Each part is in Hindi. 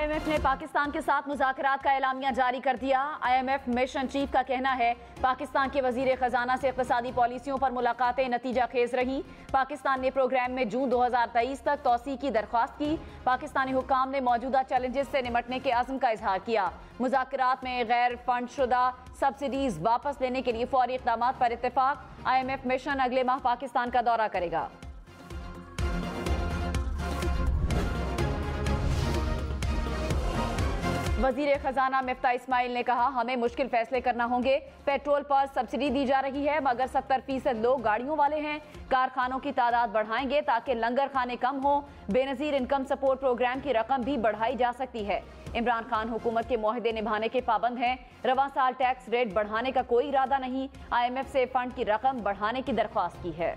IMF ने पाकिस्तान के साथ मुज़ाकरात का एलामिया जारी कर दिया। IMF मिशन चीफ का कहना है पाकिस्तान के वजीर खजाना से इक़्तिसादी पॉलिसियों पर मुलाकातें नतीजा खेज रही। पाकिस्तान ने प्रोग्राम में जून 2023 तक तौसी की दरख्वास्त की। पाकिस्तानी हुक्काम ने मौजूदा चैलेंजेस से निमटने के अज़्म का इजहार किया। मुज़ाकरात में गैर फंड शुदा सब्सिडीज वापस लेने के लिए फौरी इक़दाम पर इत्तेफाक। IMF मिशन अगले माह पाकिस्तान का दौरा करेगा। वजीर खजाना मिफ्ता इस्माइल ने कहा, हमें मुश्किल फैसले करना होंगे। पेट्रोल पर सब्सिडी दी जा रही है मगर 70% लोग गाड़ियों वाले हैं। कारखानों की तादाद बढ़ाएंगे ताकि लंगर खाने कम हो। बेनजीर इनकम सपोर्ट प्रोग्राम की रकम भी बढ़ाई जा सकती है। इमरान खान हुकूमत के मुआहदे निभाने के पाबंद हैं। रवां साल टैक्स रेट बढ़ाने का कोई इरादा नहीं। IMF से फंड की रकम बढ़ाने की दरख्वास्त की है।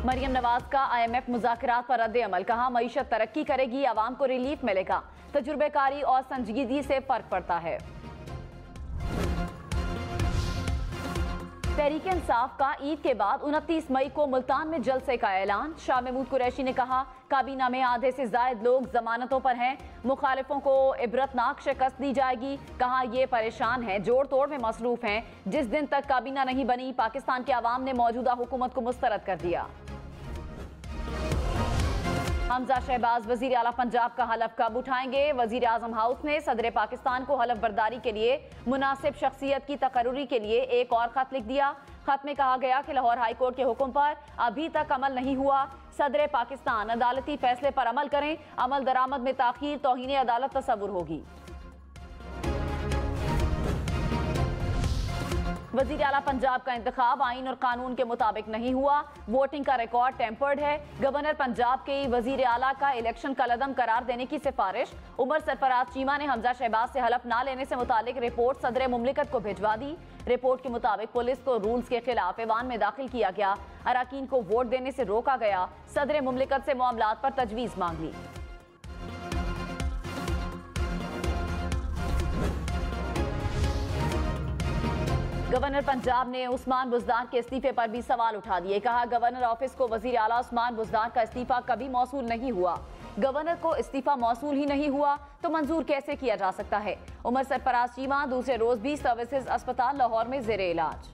मरियम नवाज का IMF मुज़ाकरात पर रद्द अमल, कहा मईशत तरक्की करेगी, आवाम को रिलीफ मिलेगा। तजुर्बेकारी और संजीदगी से फर्क पड़ता है। तहरीक इंसाफ का ईद के बाद 29 मई को मुल्तान में जलसे का ऐलान। शाह महमूद कुरैशी ने कहा, काबीना में आधे से जायद लोग जमानतों पर हैं। मुखालिफों को इबरतनाक शिकस्त दी जाएगी। कहा, ये परेशान हैं, जोड़ तोड़ में मसरूफ हैं। जिस दिन तक काबीना नहीं बनी, पाकिस्तान के अवाम ने मौजूदा हुकूमत को मुस्तरद कर दिया। हमजा शहबाज वजीर आला पंजाब का हलफ कब उठाएंगे? वजीर आजम हाउस ने सदर पाकिस्तान को हलफ बर्दारी के लिए मुनासिब शख्सियत की तकर्रुरी के लिए एक और खत लिख दिया। खत में कहा गया कि लाहौर हाई कोर्ट के हुक्म पर अभी तक अमल नहीं हुआ। सदर पाकिस्तान अदालती फैसले पर अमल करें। अमल दरामद में ताखीर तौहीन अदालत तस्वुर होगी। वजीर आला पंजाब का इंतखाब आइन और कानून के मुताबिक नहीं हुआ। वोटिंग का रिकॉर्ड टेम्पर्ड है। गवर्नर पंजाब के वजीर आला का इलेक्शन कलअदम करार देने की सिफारिश। उमर सरफराज चीमा ने हमजा शहबाज से हलफ ना लेने से मुतालिक रिपोर्ट सदर मुमलिकत को भिजवा दी। रिपोर्ट के मुताबिक पुलिस को रूल्स के खिलाफ ऐवान में दाखिल किया गया। अराकीन को वोट देने से रोका गया। सदर मुमलिकत से मामलात पर तजवीज़ मांग ली। गवर्नर पंजाब ने उस्मान बुज़दार के इस्तीफे पर भी सवाल उठा दिए। कहा, गवर्नर ऑफिस को वजीर आला उस्मान बुज़दार का इस्तीफा कभी मौसूल नहीं हुआ। गवर्नर को इस्तीफा मौसूल ही नहीं हुआ तो मंजूर कैसे किया जा सकता है? उमर सरफराज चीमा दूसरे रोज भी सर्विसेज अस्पताल लाहौर में ज़ेरे इलाज।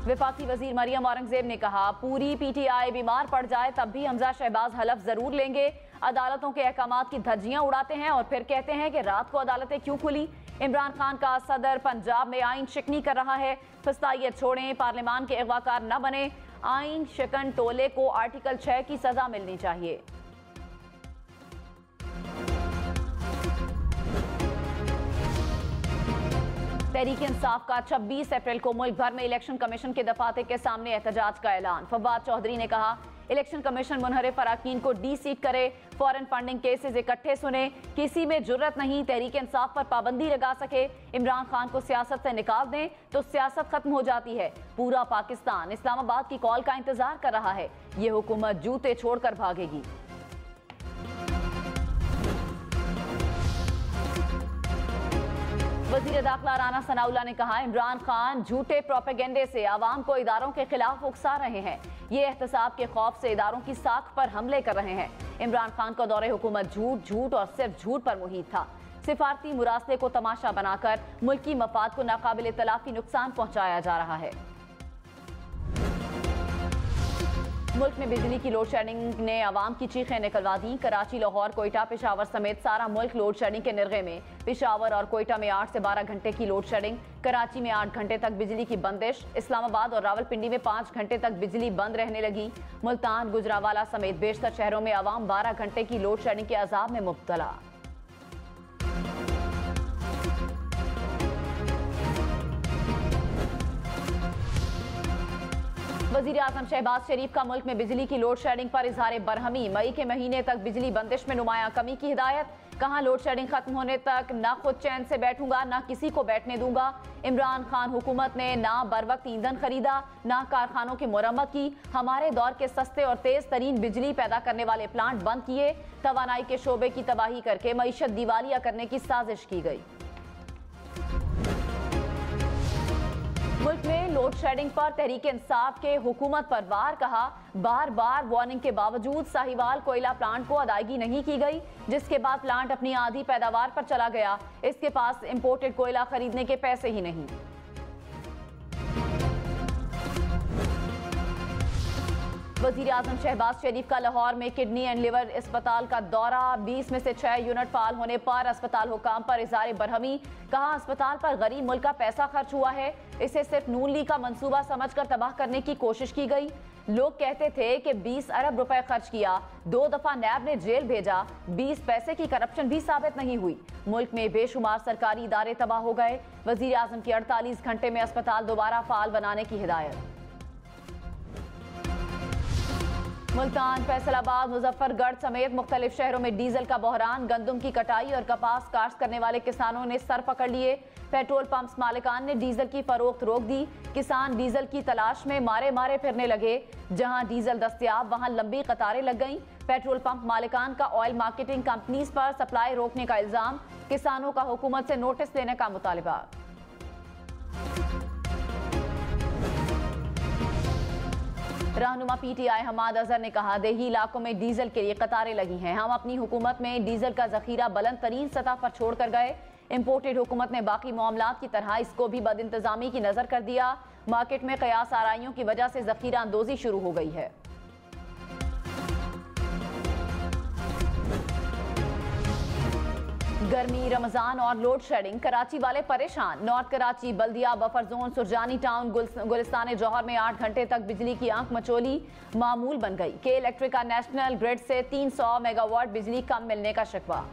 वफाकी वजीर मरियम औरंगजेब ने कहा, पूरी PTI बीमार पड़ जाए तब भी हमजा शहबाज हलफ जरूर लेंगे। अदालतों के अहकामात की धज्जियां उड़ाते हैं और फिर कहते हैं कि रात को अदालतें क्यों खुली। इमरान खान का सदर पंजाब में आइन शिकनी कर रहा है। फस्तायत छोड़ें, पार्लियामान के अगवाकार न बने। आइन शिकन टोले को आर्टिकल 6 की सजा मिलनी चाहिए। तहरीक इंसाफ का 26 अप्रैल को मुल्क भर में इलेक्शन कमीशन के दफातर के सामने एहतजाज का ऐलान। फवाद चौधरी ने कहा, इलेक्शन कमीशन मुनहरिफ अराकीन को डी-सीट करे। फॉरेन फंडिंग केसेस इकट्ठे सुने। किसी में जुर्रत नहीं तहरीक इंसाफ पर पाबंदी लगा सके। इमरान खान को सियासत से निकाल दें तो सियासत खत्म हो जाती है। पूरा पाकिस्तान इस्लामाबाद की कॉल का इंतजार कर रहा है। ये हुकूमत जूते छोड़कर भागेगी। वजीर दाखिला राना सनाउल्लाह ने कहा, इमरान खान झूठे प्रोपेगेंडे से आवाम को इदारों के खिलाफ उकसा रहे हैं। ये एहतसाब के खौफ से इदारों की साख पर हमले कर रहे हैं। इमरान खान का दौरे हुकूमत झूठ और सिर्फ झूठ पर मुहित था। सिफारती मुरासले को तमाशा बनाकर मुल्की मफाद को नाकाबिल तलाफी नुकसान पहुंचाया जा रहा है। मुल्क में बिजली की लोड शेडिंग ने आवाम की चीखें निकलवा दी। कराची, लाहौर, कोयटा, पेशावर समेत सारा मुल्क लोड शेडिंग के निर्गे में। पेशावर और कोयटा में 8 से 12 घंटे की लोड शेडिंग। कराची में 8 घंटे तक बिजली की बंदिश। इस्लामाबाद और रावलपिंडी में 5 घंटे तक बिजली बंद रहने लगी। मुल्तान, गुजरावाला समेत बेशतर शहरों में आवाम 12 घंटे की लोड शेडिंग के अजाब में मुब्तला। वजीर आजम शहबाज शरीफ का मुल्क में बिजली की लोड शेडिंग पर इजहार बरहमी। मई के महीने तक बिजली बंदिश में नुमाया कमी की हिदायत। कहा, लोड शेडिंग खत्म होने तक ना खुद चैन से बैठूंगा ना किसी को बैठने दूंगा। इमरान खान हुकूमत ने ना बर वक्त ईंधन खरीदा ना कारखानों की मुरम्मत की। हमारे दौर के सस्ते और तेज तरीन बिजली पैदा करने वाले प्लांट बंद किए। तवानाई के शोबे की तबाही करके मईशत दिवालिया करने की साजिश की गई। मुल्क में लोड लोड शेडिंग पर तहरीक इंसाफ के हुकूमत पर वार, कहा बार बार वार्निंग के बावजूद साहिवाल कोयला प्लांट को अदायगी नहीं की गई, जिसके बाद प्लांट अपनी आधी पैदावार पर चला गया। इसके पास इंपोर्टेड कोयला खरीदने के पैसे ही नहीं। वजीर आजम शहबाज शरीफ का लाहौर में किडनी एंड लिवर अस्पताल का दौरा, 20 में से 6 यूनिट फाल होने पर अस्पताल हुकाम पर इज़हार बरहमी, कहा अस्पताल पर गरीब मुल्क का पैसा खर्च हुआ है, इसे सिर्फ नून लीग का मंसूबा समझकर तबाह करने की कोशिश की गई। लोग कहते थे कि 20 अरब रुपए खर्च किया, 2 दफा नैब ने जेल भेजा, 20 पैसे की करप्शन भी साबित नहीं हुई। मुल्क में बेशुमार सरकारी इदारे तबाह हो गए। वजीर आजम की 48 घंटे में अस्पताल दोबारा फाल बनाने की हिदायत। मुल्तान, फैसलाबाद, मुजफ्फरगढ़ समेत मुख्तलिफ शहरों में डीजल का बहरान, गंदम की कटाई और कपास काश्त करने वाले किसानों ने सर पकड़ लिए। पेट्रोल पंप्स मालिकान ने डीजल की फरोख्त रोक दी। किसान डीजल की तलाश में मारे मारे फिरने लगे। जहां डीजल दस्तयाब वहां लंबी कतारें लग गईं। पेट्रोल पंप मालिकान का ऑयल मार्केटिंग कंपनीज पर सप्लाई रोकने का इल्जाम, किसानों का हुकूमत से नोटिस देने का मुतालबा। रहनुमा पीटीआई हमाद अजहर ने कहा देही इलाकों में डीजल के लिए कतारें लगी हैं। हम अपनी हुकूमत में डीजल का जखीरा बुलंद तरीन सतह पर छोड़कर गए। इंपोर्टेड हुकूमत ने बाकी मामलात की तरह इसको भी बदइंतजामी की नजर कर दिया। मार्केट में कयास आराइयों की वजह से जखीरा अंदोजी शुरू हो गई है। गर्मी, रमजान और लोड शेडिंग, कराची वाले परेशान। नॉर्थ कराची, बल्दिया, buffer zone, Surjani town, Gulistan जौहर में 8 घंटे तक बिजली की आंख मचोली मामूल बन गई। के इलेक्ट्रिक का नेशनल ग्रिड से 300 मेगावाट बिजली कम मिलने का शिकवा।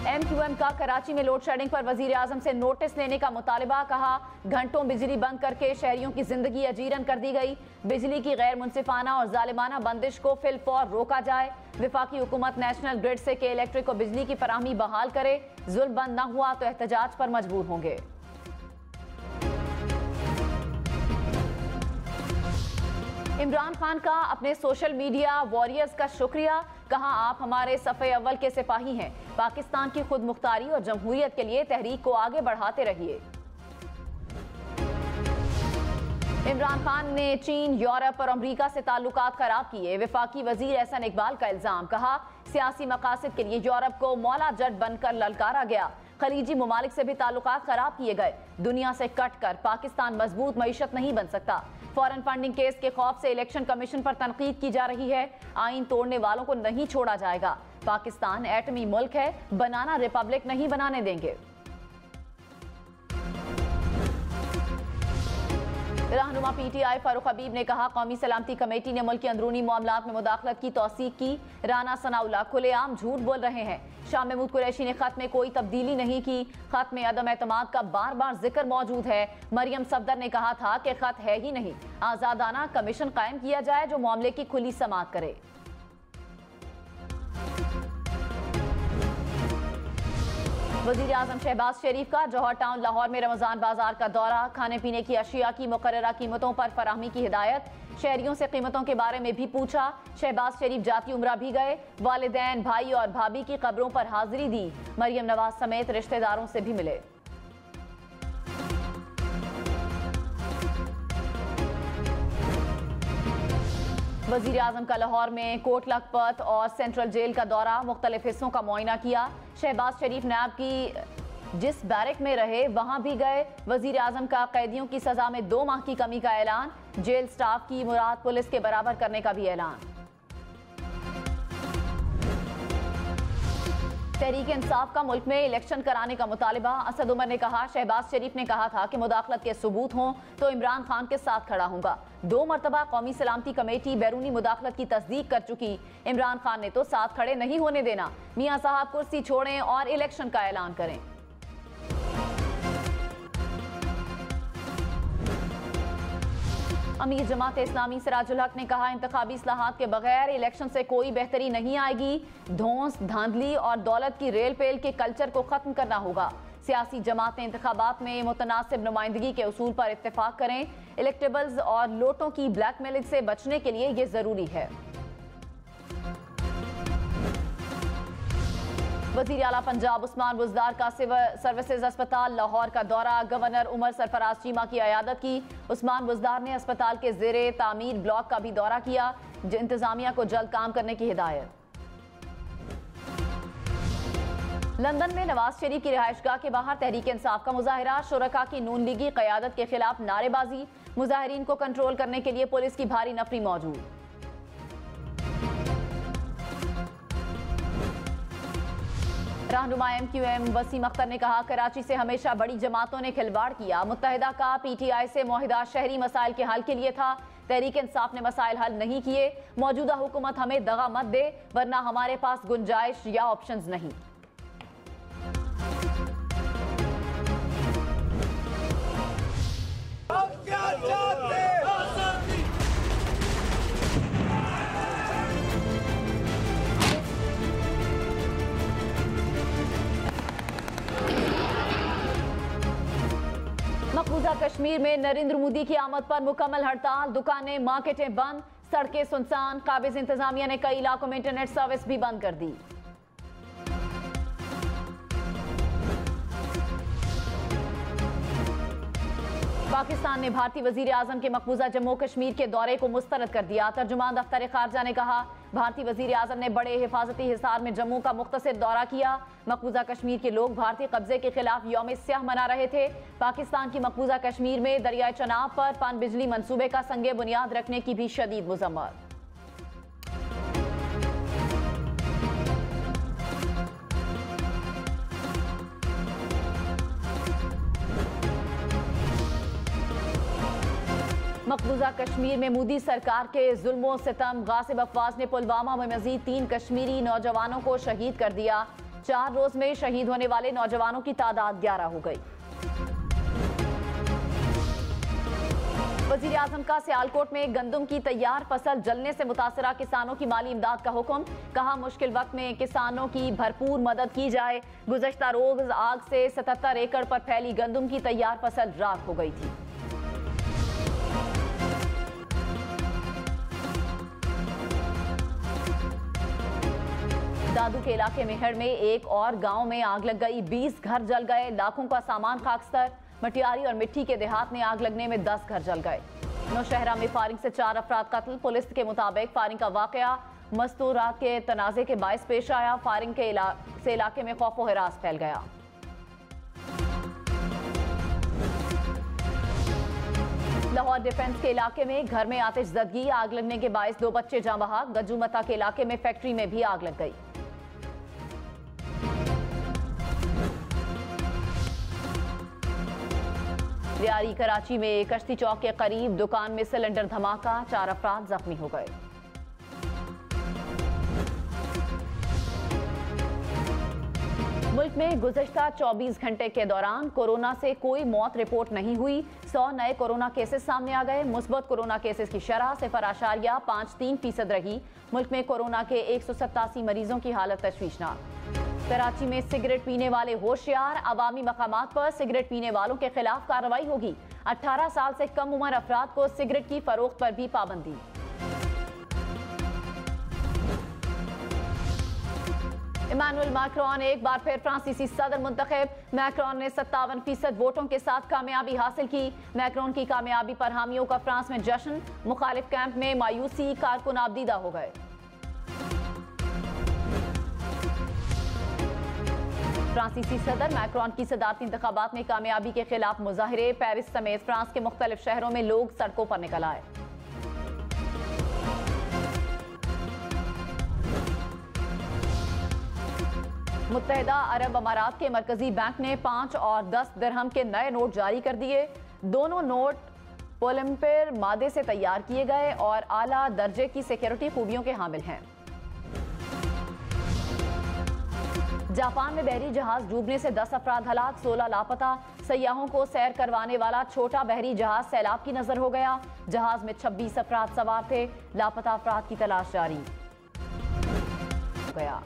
MQM का कराची में लोड शेडिंग पर वजीर आजम से नोटिस लेने का मुतालबा, कहा घंटों बिजली बंद करके शहरियों की जिंदगी अजीरन कर दी गई। बिजली की गैर मुनसिफाना और जालिमाना बंदिश को फिलफौर रोका जाए। विफाकी हुकूमत नेशनल ग्रिड से के इलेक्ट्रिक को बिजली की फराहमी बहाल करे। जुल्म बंद न हुआ तो एहतजाज पर मजबूर होंगे। इमरान खान का अपने सोशल मीडिया वॉरियर्स का शुक्रिया, कहा आप हमारे सफ़े अव्वल के सिपाही हैं। पाकिस्तान की खुद मुख्तारी और जमहूरियत के लिए तहरीक को आगे बढ़ाते रहिए। इमरान खान ने चीन, यूरोप और अमरीका से ताल्लुकात खराब किए। विफाकी वजीर एहसन इकबाल का इल्जाम, कहा सियासी मकासद के लिए यूरोप को मौला जट बनकर ललकारा गया। खलीजी ममालिक से भी ताल्लुकात खराब किए गए। दुनिया से कट कर पाकिस्तान मजबूत मईशत नहीं बन सकता। फॉरेन फंडिंग केस के खौफ से इलेक्शन कमीशन पर तनकीद की जा रही है। आईन तोड़ने वालों को नहीं छोड़ा जाएगा। पाकिस्तान एटमी मुल्क है, बनाना रिपब्लिक नहीं बनाने देंगे। रहनुमा पीटीआई फारूक हबीब ने कहा कौमी सलामती कमेटी ने मुल्क की अंदरूनी मामलात में मुदाखलत की तौसीक की। राना सनाउल्लाह खुलेआम झूठ बोल रहे हैं। शाह महमूद कुरैशी ने खत में कोई तब्दीली नहीं की। खत में अदम एतमाद का बार बार जिक्र मौजूद है। मरियम सफदर ने कहा था कि खत है ही नहीं। आजादाना कमीशन कायम किया जाए जो मामले की खुली समाअत करे। वजीर आजम शहबाज शरीफ का जौहर टाउन लाहौर में रमजान बाजार का दौरा, खाने पीने की अशिया की मुकर्ररा कीमतों पर फराहमी की हिदायत। शहरियों से कीमतों के बारे में भी पूछा। शहबाज शरीफ जाती उम्रा भी गए। वालिदैन, भाई और भाभी की कब्रों पर हाजिरी दी। मरियम नवाज समेत रिश्तेदारों से भी मिले। वजीर आजम का लाहौर में कोट लखपत और सेंट्रल जेल का दौरा, मुख्तलिफ हिस्सों का मुआयना किया। शहबाज शरीफ नैब की जिस बैरक में रहे वहां भी गए। वजीर आजम का कैदियों की सजा में 2 माह की कमी का ऐलान। जेल स्टाफ की मुराद पुलिस के बराबर करने का भी ऐलान। तहरीक इंसाफ का मुल्क में इलेक्शन कराने का मुतालिबा। असद उमर ने कहा शहबाज शरीफ ने कहा था कि मुदाखलत के सबूत हों तो इमरान खान के साथ खड़ा हूंगा। 2 मरतबा कौमी सलामती कमेटी बैरूनी मुदाखलत की तस्दीक कर चुकी। इमरान खान ने तो साथ खड़े नहीं होने देना। मियां साहब कुर्सी छोड़ें और इलेक्शन का ऐलान करें। अमीर जमात इस्लामी सिराजुल हक ने कहा इंतखाबी इस्लाहात के बगैर इलेक्शन से कोई बेहतरी नहीं आएगी। धौंस, धांधली और दौलत की रेल पेल के कल्चर को खत्म करना होगा। सियासी जमातें इंतखाबात में मुतनासिब नुमाइंदगी के उसूल पर इत्तेफाक करें। इलेक्टेबल्स और लोटों की ब्लैकमेलिंग से बचने के लिए ये जरूरी है। वजीर आला पंजाब उस्मान बुज़दार का सिविल सर्विसेज अस्पताल लाहौर का दौरा। गवर्नर उमर सरफराज चीमा की अयादत की। उस्मान बुज़दार ने अस्पताल के ज़ेरे तामीर ब्लॉक का भी दौरा किया। इंतजामिया को जल्द काम करने की हिदायत। लंदन में नवाज शरीफ की रिहाइशगाह के बाहर तहरीक इंसाफ का मुजाहिरा। शुरका की नून लीगी क़यादत के खिलाफ नारेबाजी। मुजाहिरीन को कंट्रोल करने के लिए पुलिस की भारी नफरी मौजूद। रहनुमा MQM वसीम अख्तर ने कहा, कराची से हमेशा बड़ी जमातों ने खिलवाड़ किया। मुत्तहिदा का PTI से मुआहिदा शहरी मसाइल के हल के लिए था। तहरीक इंसाफ ने मसाइल हल नहीं किए। मौजूदा हुकूमत हमें दगा मत दे, वरना हमारे पास गुंजाइश या ऑप्शंस नहीं। मकबूजा कश्मीर में नरेंद्र मोदी की आमद पर मुकम्मल हड़ताल। दुकानें, मार्केटें बंद, सड़कें सुनसान। काबिज इंतजामिया ने कई इलाकों में इंटरनेट सर्विस भी बंद कर दी। पाकिस्तान ने भारतीय वजीर आजम के मकबूजा जम्मू कश्मीर के दौरे को मुस्तरद कर दिया। तर्जुमान दफ्तर खारजा ने कहा, भारतीय वजीर आजम ने बड़े हिफाजती हिसार में जम्मू का मुख्तसर दौरा किया। मकबूजा कश्मीर के लोग भारतीय कब्जे के खिलाफ यौम स्याह मना रहे थे। पाकिस्तान की मकबूजा कश्मीर में दरियाए चनाब पर पन बिजली मंसूबे का संगे बुनियाद रखने की भी शदीद मुज़म्मत। मकबूजा कश्मीर में मोदी सरकार के जुल्मों सितम। गासिब अफवाज ने पुलवामा में मजीद 3 कश्मीरी नौजवानों को शहीद कर दिया। 4 रोज में शहीद होने वाले नौजवानों की तादाद 11 हो गई। वजीर आजम का सियालकोट में गंदम की तैयार फसल जलने से मुतासरा किसानों की माली इमदाद का हुक्म। कहा, मुश्किल वक्त में किसानों की भरपूर मदद की जाए। गुज़श्ता रोज आग से 77 एकड़ पर फैली गंदम की तैयार फसल राख हो गई थी। दादू के इलाके मेहड़ में एक और गांव में आग लग गई। 20 घर जल गए, लाखों का सामान खाकस्तर। मटियारी और मिट्टी के देहात में आग लगने में 10 घर जल गए। नौशहरा में फायरिंग से 4 अफराद कत्ल। पुलिस के मुताबिक फायरिंग का वाकया मस्तूरात के तनाजे के बायस पेश आया। फायरिंग के से इलाके में खौफ व हिरास फैल गया। लाहौर डिफेंस के इलाके में घर में आतिशज़दगी। आग लगने के बायस 2 बच्चे जाँ बहक। गज्जूमता के इलाके में फैक्ट्री में भी आग लग गई। रियारी कराची में कश्ती चौक के करीब दुकान में सिलेंडर धमाका। 4 अफराद जख्मी हो गए। मुल्क में गुज़श्ता 24 घंटे के दौरान कोरोना से कोई मौत रिपोर्ट नहीं हुई। 100 नए कोरोना केसेस सामने आ गए। मुस्बत कोरोना केसेस की शरह 0.53% रही। मुल्क में कोरोना के 187 मरीजों की हालत तशवीशनाक। कराची में सिगरेट पीने वाले होशियार। अवामी मकामात पर सिगरेट पीने वालों के खिलाफ कार्रवाई होगी। 18 साल से कम उम्र अफराद को सिगरेट की फरोख्त पर भी पाबंदी। इमानुएल मैक्रोन एक बार फिर फ्रांसीसी सदर मुंतखब। मैक्रोन ने 57% वोटों के साथ कामयाबी हासिल की। मैक्रोन की कामयाबी पर हामियों का फ्रांस में जश्न। मुखालिफ कैंप में मायूसी। कारकुन आबदीदा हो गए। फ्रांसीसी सदर मैक्रोन की सदारती इंतखाबात में कामयाबी के खिलाफ मुजाहिरे। पेरिस समेत फ्रांस के मुख्तलिफ शहरों में लोग सड़कों पर निकल आए। मुत्तहिदा अरब अमारात के मरकजी बैंक ने 5 और 10 दिरहम के नए नोट जारी कर दिए। दोनों नोट पोलिम्पर मादे से तैयार किए गए और आला दर्जे की सिक्योरिटी खूबियों के हामिल हैं। जापान में बहरी जहाज डूबने से 10 अफराद हलाक, 16 लापता। सयाहों को सैर करवाने वाला छोटा बहरी जहाज सैलाब की नजर हो गया। जहाज में 26 अफराद सवार थे। लापता अफराद की तलाश जारी गया।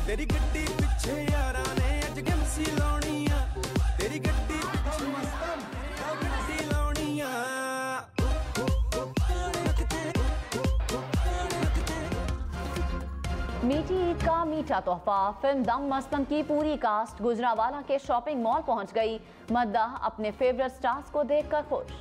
तेरी गड्डी पिछे यारा ने अज गमसी लाउणियां। तेरी गड्डी पिछे गमसी लाउणियां। मीठी ईद का मीठा तोहफा। फिल्म दम मस्तन की पूरी कास्ट गुजरावाला के शॉपिंग मॉल पहुंच गई। मद्दाह अपने फेवरेट स्टार्स को देखकर खुश।